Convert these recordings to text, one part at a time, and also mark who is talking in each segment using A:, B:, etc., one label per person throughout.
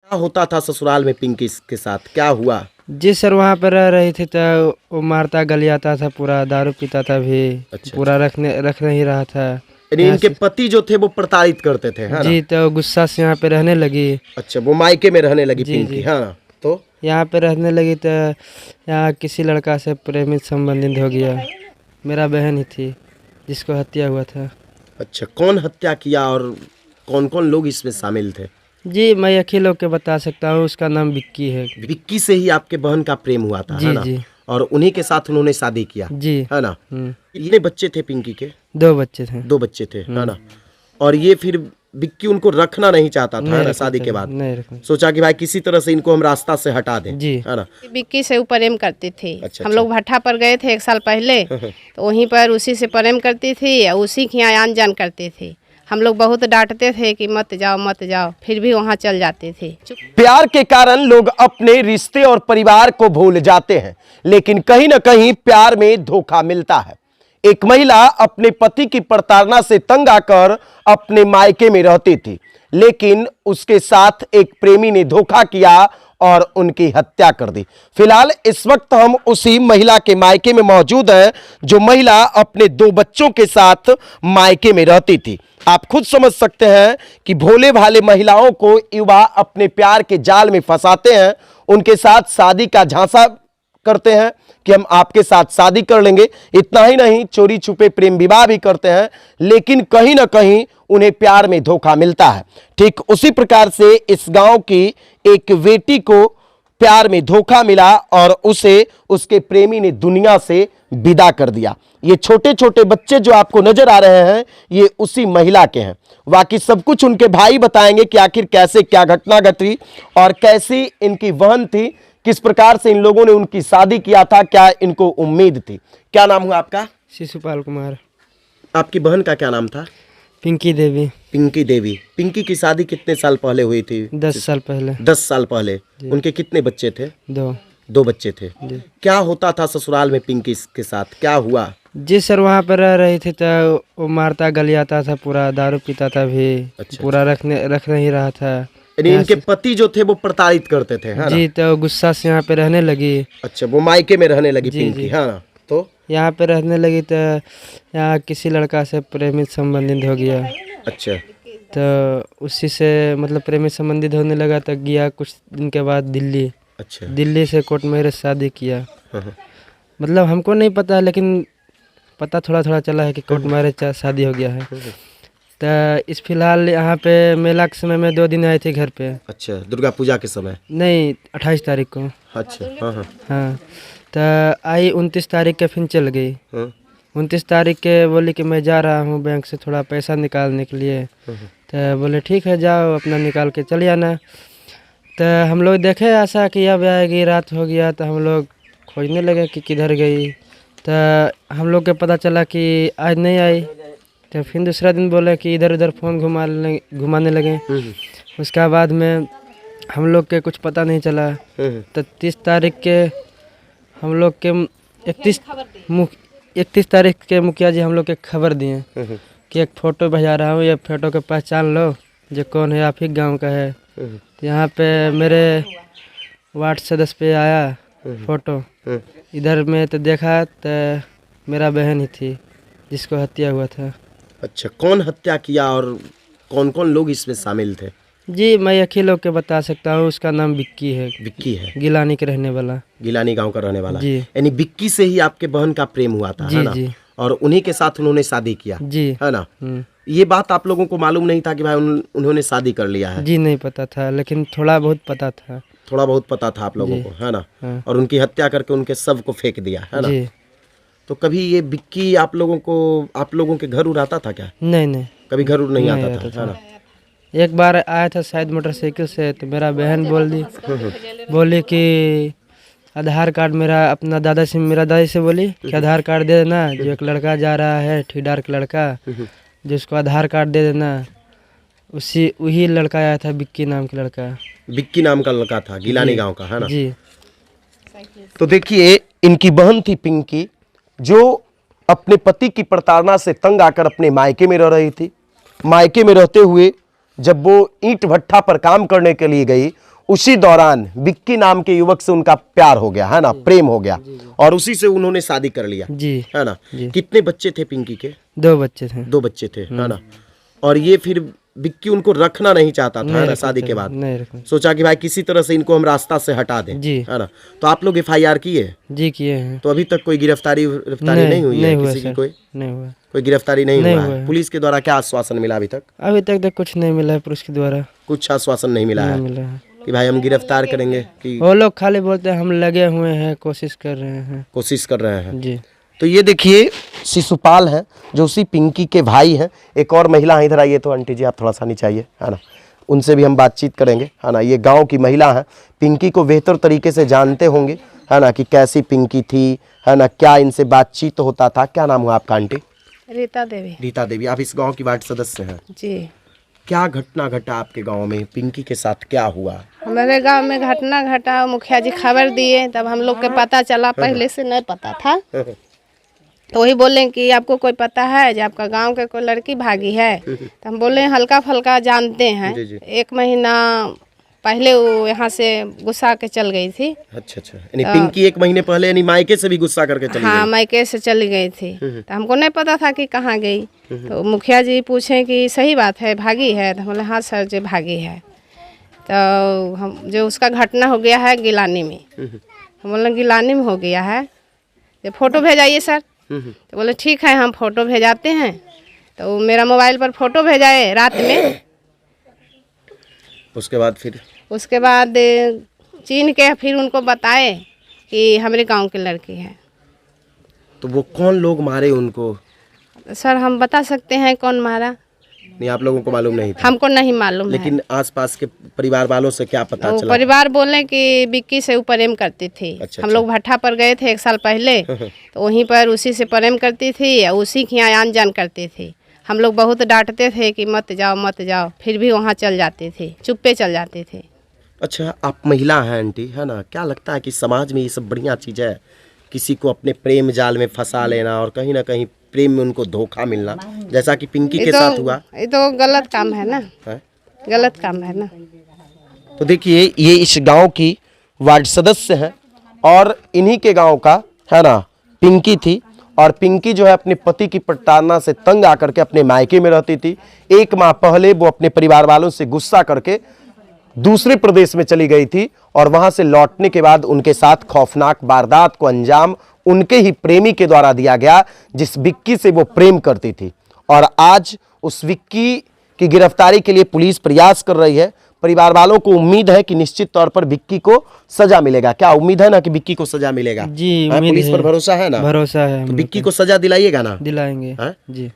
A: क्या होता था ससुराल में पिंकी के साथ, क्या हुआ?
B: जी सर, वहाँ पर रह रही थी तो वो मारता गलियाता था, पूरा दारू पीता था भी।
A: अच्छा,
B: पूरा रख नहीं रहा था।
A: यानी
B: यहाँ
A: इनके
B: से
A: पति जो थे वो प्रताड़ित करते थे, है ना?
B: जी, तो गुस्सा से यहाँ पे रहने लगी।
A: अच्छा, वो मायके में रहने लगी
B: जी
A: पिंकी,
B: जी,
A: हाँ। तो
B: यहाँ पे रहने लगी तो यहाँ किसी लड़का से प्रेमित संबंधित हो गया। मेरा बहन ही थी जिसको हत्या हुआ था।
A: अच्छा, कौन हत्या किया और कौन कौन लोग इसमें शामिल थे?
B: जी, मैं एक ही लोग के बता सकता हूँ, उसका नाम विक्की है।
A: विक्की से ही आपके बहन का प्रेम हुआ था, है
B: जी
A: ना?
B: जी
A: और उन्हीं के साथ उन्होंने शादी किया,
B: जी।
A: है ना? कितने बच्चे थे पिंकी के?
B: 2 बच्चे थे।
A: 2 बच्चे थे, है ना? और ये फिर विक्की उनको रखना नहीं चाहता था, है
B: नहीं
A: ना?
B: रखना
A: शादी के
B: चाहिए,
A: बाद
B: नहीं रखना।
A: सोचा कि भाई किसी तरह से इनको हम रास्ता से हटा दें,
B: जी
A: है ना?
C: विक्की से वो प्रेम करती थी।
A: अच्छा,
C: हम लोग भट्ठा पर गए थे 1 साल पहले, तो वहीं पर उसी से प्रेम करती थी और उसी के यहाँ आन जान करती थी। हम लोग बहुत डांटते थे कि मत जाओ मत जाओ, फिर भी वहाँ चल जाती थी।
A: प्यार के कारण लोग अपने रिश्ते और परिवार को भूल जाते हैं, लेकिन कहीं ना कहीं प्यार में धोखा मिलता है। एक महिला अपने पति की प्रताड़ना से तंग आकर अपने मायके में रहती थी, लेकिन उसके साथ एक प्रेमी ने धोखा किया और उनकी हत्या कर दी। फिलहाल इस वक्त हम उसी महिला के मायके में मौजूद हैं, जो महिला अपने 2 बच्चों के साथ मायके में रहती थी। आप खुद समझ सकते हैं कि भोले भाले महिलाओं को युवा अपने प्यार के जाल में फंसाते हैं, उनके साथ शादी का झांसा करते हैं कि हम आपके साथ शादी कर लेंगे। इतना ही नहीं, चोरी छुपे प्रेम विवाह भी करते हैं, लेकिन कहीं ना कहीं उन्हें प्यार में धोखा मिलता है। ठीक उसी प्रकार से इस गांव की एक बेटी को प्यार में धोखा मिला और उसे उसके प्रेमी ने दुनिया से विदा कर दिया। ये छोटे छोटे बच्चे जो आपको नजर आ रहे हैं, ये उसी महिला के हैं। बाकी सब कुछ उनके भाई बताएंगे कि आखिर कैसे क्या घटना घटी और कैसी इनकी बहन थी, किस प्रकार से इन लोगों ने उनकी शादी किया था, क्या इनको उम्मीद थी। क्या नाम हुआ आपका?
B: शिशुपाल कुमार।
A: आपकी बहन का क्या नाम था?
B: पिंकी देवी।
A: पिंकी देवी। पिंकी की शादी कितने साल पहले हुई थी?
B: 10 साल पहले।
A: 10 साल पहले। उनके कितने बच्चे थे?
B: 2
A: बच्चे थे। क्या होता था ससुराल में पिंकी के साथ, क्या हुआ?
B: जी सर, वहाँ पर रह रही थी तो वो मारता गलियाता था, पूरा दारू पीता था भी।
A: अच्छा,
B: पूरा रख नहीं रहा था।
A: यानी इनके पति जो थे वो प्रताड़ित करते थे, है ना?
B: जी, तो गुस्सा से यहाँ पे रहने लगी।
A: अच्छा, वो मायके में रहने लगी
B: जी,
A: पिंकी,
B: जी।
A: है ना? तो
B: यहाँ पे रहने लगी तो यहाँ किसी लड़का से प्रेमित संबंधित हो गया।
A: अच्छा,
B: तो उसी से मतलब प्रेमित संबंधित होने लगा तो गया कुछ दिन के बाद दिल्ली।
A: अच्छा,
B: दिल्ली से कोर्ट मैरिज शादी किया।
A: हाँ,
B: मतलब हमको नहीं पता, लेकिन पता थोड़ा थोड़ा चला है कि कोर्ट मैरिज शादी हो गया है। तो इस फिलहाल यहाँ पे मेला के समय में 2 दिन आई थी घर पे।
A: अच्छा, दुर्गा पूजा के समय?
B: नहीं, 28 तारीख को।
A: अच्छा, हाँ हाँ
B: हाँ, तो आई 29 तारीख के फिर चल गई।
A: हाँ
B: 29 तारीख के बोली कि मैं जा रहा हूँ बैंक से थोड़ा पैसा निकालने के लिए। तो बोले ठीक है जाओ, अपना निकाल के चले आना। तो हम लोग देखे ऐसा कि अब आएगी, रात हो गया तो हम लोग खोजने लगे कि किधर गई। तो हम लोग के पता चला कि आज नहीं आई। तो फिर दूसरा दिन बोले कि इधर उधर फ़ोन घुमाने लगे। उसके बाद में हम लोग के कुछ पता नहीं चला। तो 30 तारीख के हम लोग के 31 तारीख के मुखिया जी हम लोग के खबर दिए कि एक फ़ोटो भेजा रहा हूँ, ये फ़ोटो को पहचान लो, जो कौन है, आप ही गाँव का है। तो यहाँ पे मेरे वार्ड सदस्य पे आया फ़ोटो, इधर में तो देखा तो मेरा बहन ही थी जिसको हत्या हुआ था।
A: अच्छा, कौन हत्या किया और कौन कौन लोग इसमें शामिल थे?
B: जी, मैं एक ही लोग के बता सकता हूँ, उसका नाम विक्की है।
A: विक्की है?
B: गिलानी के रहने वाला।
A: गिलानी गांव का रहने वाला?
B: जी।
A: यानी विक्की से ही आपके बहन का प्रेम हुआ था,
B: जी,
A: है ना?
B: जी।
A: और उन्हीं के साथ उन्होंने शादी किया,
B: जी,
A: है ना? ये बात आप लोगों को मालूम नहीं था कि भाई उन्होंने शादी कर लिया है?
B: जी, नहीं पता था, लेकिन थोड़ा बहुत पता था।
A: थोड़ा बहुत पता था आप लोगों को, है ना?
B: हाँ।
A: और उनकी हत्या करके उनके शव को फेंक दिया, है ना?
B: जी।
A: तो कभी ये विक्की आप लोगों के घर उड़ आता था क्या?
B: नहीं,
A: कभी घर उड़ नहीं
B: नहीं
A: आता
B: आता
A: था, है ना?
B: एक बार आया था शायद मोटरसाइकिल से, तो मेरा बहन बोली कि आधार कार्ड मेरा अपना मेरा दादी से बोली कि आधार कार्ड दे देना, जो एक लड़का जा रहा है ठीडार का लड़का, जिसको आधार कार्ड दे देना। वही लड़का आया था, विक्की नाम का लड़का।
A: विक्की नाम का लड़का था, गिलानी गांव का, है ना?
B: जी।
A: तो देखिए, इनकी बहन थी पिंकी, जो अपने पति की प्रताड़ना से तंग आकर अपने मायके में रह रही थी। मायके में रहते हुए जब वो ईंट भट्ठा पर काम करने के लिए गई, उसी दौरान विक्की नाम के युवक से उनका प्यार हो गया, है ना, प्रेम हो गया, और उसी से उन्होंने शादी कर लिया,
B: जी
A: है ना।
B: जी।
A: कितने बच्चे थे पिंकी के?
B: 2 बच्चे थे।
A: 2 बच्चे थे, है ना। और ये फिर विक्की उनको रखना नहीं चाहता था, है ना,
B: रखना
A: शादी के
B: चाहिए,
A: बाद
B: नहीं रखना।
A: सोचा कि भाई किसी तरह से इनको हम रास्ता से हटा दें,
B: जी।
A: है ना। तो आप लोग FIR किए?
B: जी किए हैं।
A: तो अभी तक कोई गिरफ्तारी नहीं हुई है
B: हुआ
A: किसी की?
B: सर,
A: कोई
B: नहीं हुआ।
A: गिरफ्तारी नहीं
B: नहीं
A: हुआ
B: हुआ
A: है।
B: है।
A: पुलिस के द्वारा क्या आश्वासन मिला अभी तक?
B: अभी तक तो कुछ नहीं मिला है पुलिस के द्वारा,
A: कुछ आश्वासन नहीं मिला
B: नहीं
A: है
B: मिला है।
A: कि भाई हम गिरफ्तार करेंगे, कि
B: वो लोग खाली बोलते हैं हम लगे हुए हैं, कोशिश कर रहे हैं।
A: कोशिश कर रहे हैं।
B: जी
A: तो ये देखिए शिशुपाल हैं जो उसी पिंकी के भाई हैं। एक और महिला है, इधर आइए तो आंटी जी, आप थोड़ा सा नीचे आइए, है ना, उनसे भी हम बातचीत करेंगे, है ना। ये गांव की महिला है, पिंकी को बेहतर तरीके से जानते होंगे, है ना, कि कैसी पिंकी थी, है ना, क्या इनसे बातचीत होता था। क्या नाम हुआ आपका आंटी?
C: रीता देवी।
A: रीता देवी। आप इस गांव की वार्ड सदस्य हैं।
C: जी।
A: क्या घटना घटा आपके गांव में? पिंकी के साथ क्या हुआ?
C: हमारे गांव में घटना घटा, मुखिया जी खबर दिए, तब हम लोग के पता चला, पहले से नहीं पता था। तो वही बोले कि आपको कोई पता है जो आपका गांव के कोई लड़की भागी है? तो हम बोले हल्का फल्का जानते हैं।
A: जी, जी।
C: 1 महीना पहले वो यहाँ से गुस्सा के चल गई थी।
A: अच्छा, यानी पिंकी 1 महीने पहले यानी मायके से भी गुस्सा करके चली
C: हाँ,
A: गई?
C: मायके से चली गई थी। तो हमको नहीं पता था कि कहाँ गई। तो मुखिया जी पूछे कि सही बात है भागी है? तो बोले हाँ सर जी भागी है। तो हम जो उसका घटना हो गया है गिलानी में, हम बोले गिलानी में हो गया है, तो फोटो भेजाइए सर। तो बोले ठीक है हम फोटो भेजाते हैं। तो मेरा मोबाइल पर फोटो भेजाए रात में।
A: उसके बाद
C: चीन के फिर उनको बताए कि हमारे गांव की लड़की है।
A: तो वो कौन लोग मारे उनको?
C: सर हम बता सकते हैं कौन मारा?
A: नहीं, आप लोगों को मालूम नहीं था?
C: हमको नहीं मालूम है।
A: लेकिन आसपास के परिवार वालों से क्या पता
C: वो
A: चला?
C: परिवार बोले कि विक्की से वो प्रेम करती थी।
A: अच्छा,
C: हम लोग भट्ठा पर गए थे 1 साल पहले, तो वहीं पर उसी से प्रेम करती थी और उसी के यहाँ आन जान करती थी। हम लोग बहुत डांटते थे कि मत जाओ मत जाओ, फिर भी वहाँ चल जाती थी, चुप्पे चल जाती थी।
A: अच्छा, आप महिला हैं आंटी, है ना, क्या लगता है कि समाज में ये सब बढ़िया चीज़ है? किसी को अपने प्रेम जाल में फंसा लेना और कहीं ना कहीं प्रेम में उनको धोखा मिलना, जैसा कि पिंकी के साथ हुआ।
C: ये तो गलत काम है ना,
A: है?
C: गलत काम है ना।
A: तो देखिए ये इस गांव की वार्ड सदस्य हैं और इन्हीं के गांव का, है ना, पिंकी थी। और पिंकी जो है अपने पति की प्रताड़ना से तंग आकर के अपने मायके में रहती थी। 1 माह पहले वो अपने परिवार वालों से गुस्सा करके दूसरे प्रदेश में चली गई थी और वहां से लौटने के बाद उनके साथ खौफनाक वारदात को अंजाम उनके ही प्रेमी के द्वारा दिया गया, जिस विक्की से वो प्रेम करती थी। और आज उस विक्की की गिरफ्तारी के लिए पुलिस प्रयास कर रही है। परिवार वालों को उम्मीद है कि निश्चित तौर पर विक्की को सजा मिलेगा। क्या उम्मीद है ना कि विक्की को सजा मिलेगा?
B: जी
A: हाँ,
B: उम्मीद
A: पुलिस
B: है।
A: पर भरोसा है ना?
B: भरोसा है।
A: तो विक्की को सजा दिलाइएगा ना?
B: दिलाएंगे।
A: हाँ?
B: जी।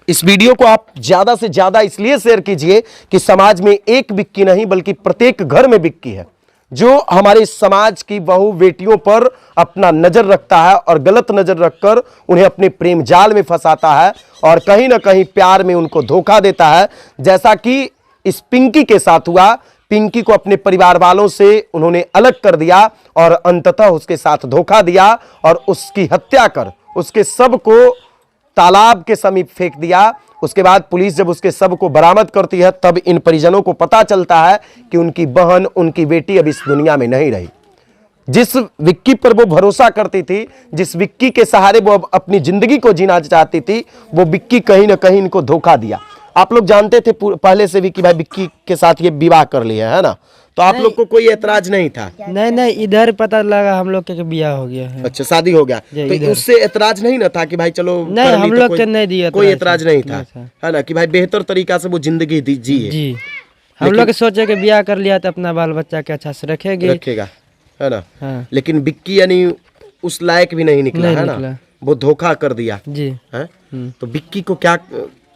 A: इस वीडियो को आप ज्यादा से ज्यादा इसलिए शेयर कीजिए कि समाज में एक विक्की नहीं बल्कि प्रत्येक घर में विक्की है जो हमारे समाज की बहू बेटियों पर अपना नजर रखता है और गलत नजर रखकर उन्हें अपने प्रेम जाल में फंसाता है और कहीं ना कहीं प्यार में उनको धोखा देता है, जैसा कि इस पिंकी के साथ हुआ। पिंकी को अपने परिवार वालों से उन्होंने अलग कर दिया और अंततः उसके साथ धोखा दिया और उसकी हत्या कर उसके शव को तालाब के समीप फेंक दिया। उसके बाद पुलिस जब उसके शव को बरामद करती है तब इन परिजनों को पता चलता है कि उनकी बहन, उनकी बेटी अब इस दुनिया में नहीं रही। जिस विक्की पर वो भरोसा करती थी, जिस विक्की के सहारे वो अब अपनी जिंदगी को जीना चाहती थी, वो विक्की कहीं ना कहीं इनको धोखा दिया। आप लोग जानते थे पहले से भी कि भाई विक्की के साथ ये विवाह कर लिया है ना, तो आप लोग को कोई एतराज नहीं था?
B: नहीं, इधर पता लगा हम लोग के ब्याह हो गया है।
A: अच्छा, शादी हो गया तो उससे एतराज नहीं ना था कि भाई चलो
B: नहीं, हम लोग के नहीं दिया,
A: कोई एतराज नहीं था, है ना, कि भाई बेहतर तरीका से वो जिंदगी जिए।
B: जी, हम लोग सोचे कि ब्याह कर लिया तो अपना बाल बच्चा के अच्छा से
A: रखेगा, है ना।
B: हाँ।
A: लेकिन विक्की यानी उस लायक भी नहीं निकला, है ना, वो धोखा कर दिया।
B: जी
A: है? तो विक्की को क्या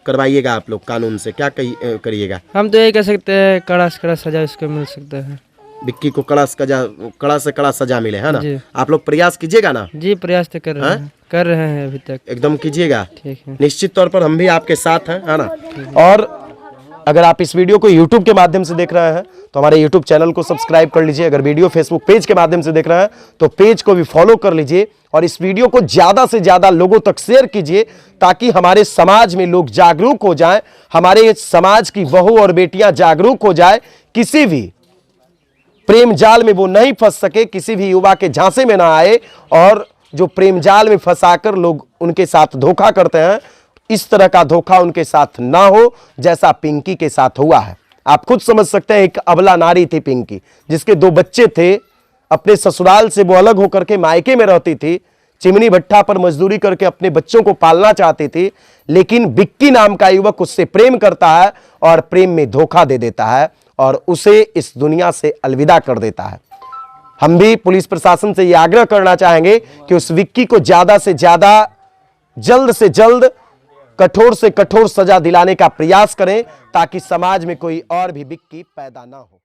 A: करवाइएगा आप लोग? कानून से क्या करिएगा?
B: हम तो यही कह सकते हैं कड़ा से कड़ा सजा इसको मिल सकता है।
A: विक्की को कड़ा से कड़ा सजा मिले, है ना।
B: जी।
A: आप लोग प्रयास कीजिएगा ना?
B: जी प्रयास तो कर रहे हैं अभी तक।
A: एकदम कीजिएगा,
B: ठीक है।
A: निश्चित तौर पर हम भी आपके साथ हैं, है ना। और अगर आप इस वीडियो को YouTube के माध्यम से देख रहे हैं तो हमारे YouTube चैनल को सब्सक्राइब कर लीजिए। अगर वीडियो Facebook पेज के माध्यम से देख रहे हैं तो पेज को भी फॉलो कर लीजिए और इस वीडियो को ज्यादा से ज्यादा लोगों तक शेयर कीजिए ताकि हमारे समाज में लोग जागरूक हो जाएं, हमारे समाज की बहू और बेटियां जागरूक हो जाए। किसी भी प्रेम जाल में वो नहीं फंस सके, किसी भी युवा के झांसे में ना आए, और जो प्रेम जाल में फंसाकर लोग उनके साथ धोखा करते हैं, इस तरह का धोखा उनके साथ ना हो जैसा पिंकी के साथ हुआ है। आप खुद समझ सकते हैं, एक अबला नारी थी पिंकी, जिसके 2 बच्चे थे। अपने ससुराल से वो अलग होकर के मायके में रहती थी, चिमनी भट्ठा पर मजदूरी करके अपने बच्चों को पालना चाहती थी, लेकिन विक्की नाम का युवक उससे प्रेम करता है और प्रेम में धोखा दे देता है और उसे इस दुनिया से अलविदा कर देता है। हम भी पुलिस प्रशासन से यह आग्रह करना चाहेंगे कि उस विक्की को ज्यादा से ज्यादा, जल्द से जल्द, कठोर से कठोर सजा दिलाने का प्रयास करें, ताकि समाज में कोई और भी विक्की पैदा ना हो।